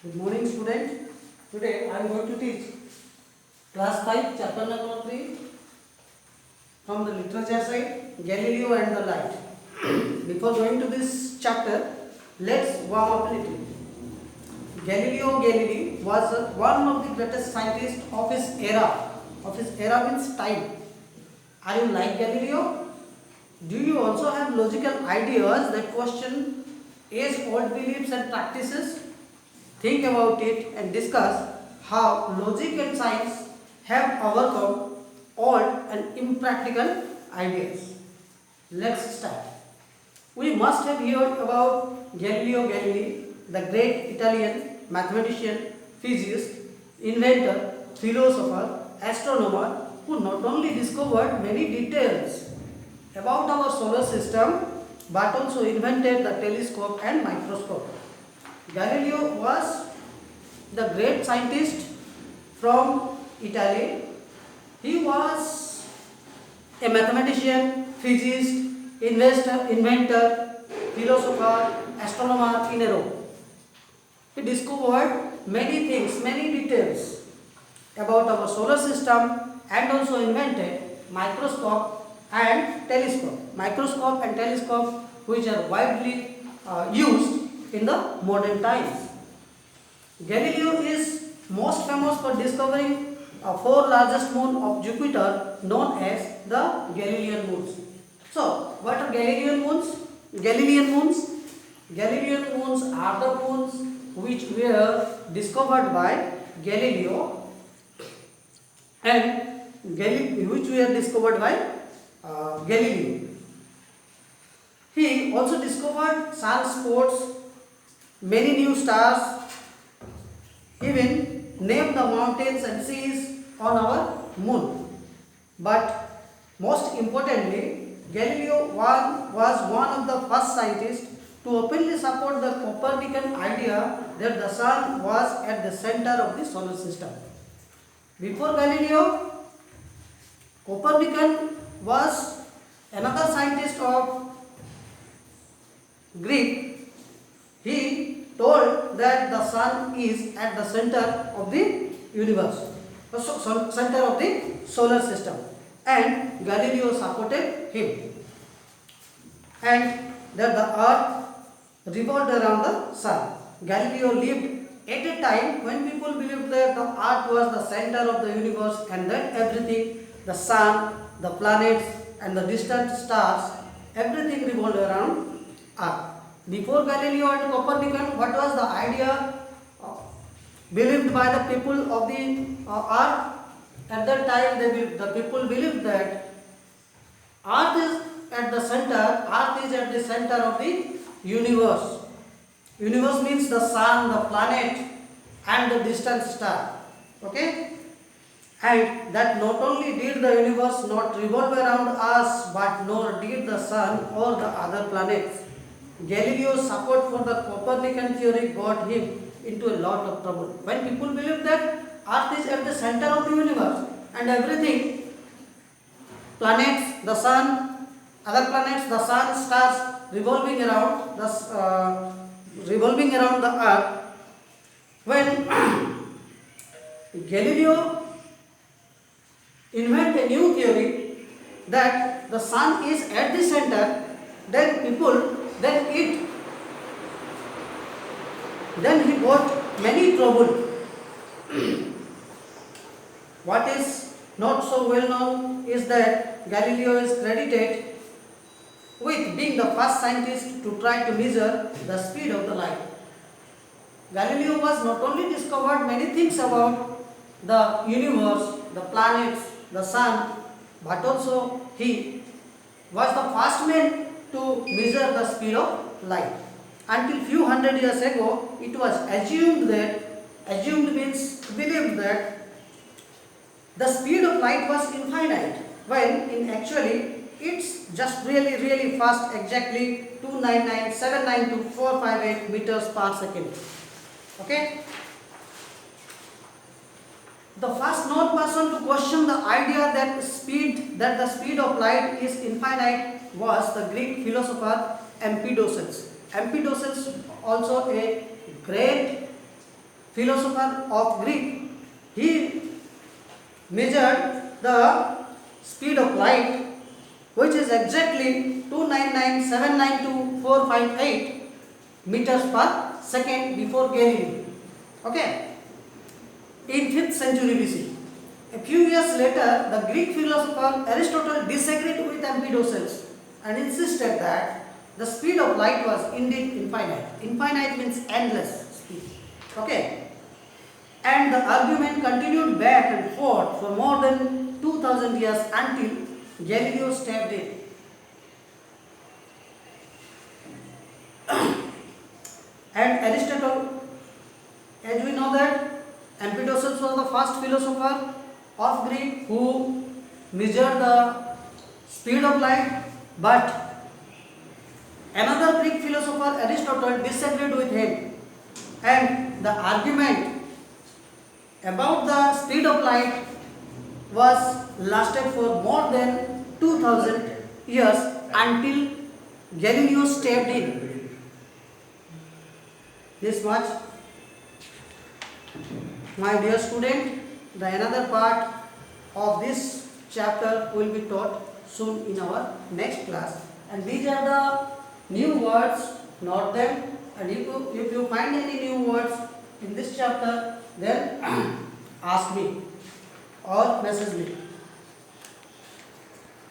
Good morning, student. Today I am going to teach class 5, chapter number 3 from the literature side, Galileo and the light. Before going to this chapter, let's warm up a little. Galileo Galilei was one of the greatest scientists of his era. Of his era means time. Are you like Galileo? Do you also have logical ideas that question age-old beliefs and practices? Think about it and discuss how logic and science have overcome old and impractical ideas. Let's start. We must have heard about Galileo Galilei, the great Italian mathematician, physicist, inventor, philosopher, astronomer, who not only discovered many details about our solar system but also invented the telescope and microscope. Galileo was the great scientist from Italy. He was a mathematician, physicist, inventor, philosopher, astronomer in a row. He discovered many things, many details about our solar system and also invented microscope and telescope. Microscope and telescope which are widely used in the modern times. Galileo is most famous for discovering four largest moons of Jupiter known as the Galilean moons. So, what are Galilean moons? Galilean moons? Galilean moons are the moons which were discovered by Galileo and which were discovered by Galileo. He also discovered sunspots, many new stars, even named the mountains and seas on our moon. But most importantly, Galileo was one of the first scientists to openly support the Copernican idea that the sun was at the center of the solar system. Before Galileo, Copernican was another scientist of Greek. He told that the sun is at the center of the universe, center of the solar system, and Galileo supported him, and that the earth revolved around the sun. Galileo lived at a time when people believed that the earth was the center of the universe and that everything, the sun, the planets and the distant stars, everything revolved around earth. Before Galileo and Copernicus, what was the idea believed by the people of the earth? At that time, the people believed that earth is at the center, earth is at the center of the universe. Universe means the sun, the planet and the distant star. Okay? And that not only did the universe not revolve around us, but nor did the sun or the other planets. Galileo's support for the Copernican theory got him into a lot of trouble. When people believe that earth is at the center of the universe and everything, planets, the sun, other planets, the sun, stars revolving around the earth, when Galileo invented a new theory that the sun is at the center, then he got many trouble. What is not so well known is that Galileo is credited with being the first scientist to try to measure the speed of the light. Galileo was not only discovered many things about the universe, the planets, the sun, but also he was the first man to measure the speed of light. Until few hundred years ago, it was assumed means believed that the speed of light was infinite, when in actually it's just really fast, exactly 299,792,458 meters per second. Okay? The first known person to question the idea that the speed of light is infinite was the Greek philosopher Empedocles. Empedocles also a great philosopher of Greek, he measured the speed of light, which is exactly 299,792,458 meters per second before Galileo. Okay. In 5th century BC. A few years later, the Greek philosopher Aristotle disagreed with Empedocles and insisted that the speed of light was indeed infinite. Infinite means endless speed. Okay. And the argument continued back and forth for more than 2000 years until Galileo stepped in. And Aristotle, as we know that Empedocles was the first philosopher of Greek who measured the speed of light, but another Greek philosopher Aristotle disagreed with him, and the argument about the speed of light was lasted for more than 2000 years until Galileo stepped in. This much. My dear student, the another part of this chapter will be taught soon in our next class. And these are the new words, note them. And if you find any new words in this chapter, then ask me or message me.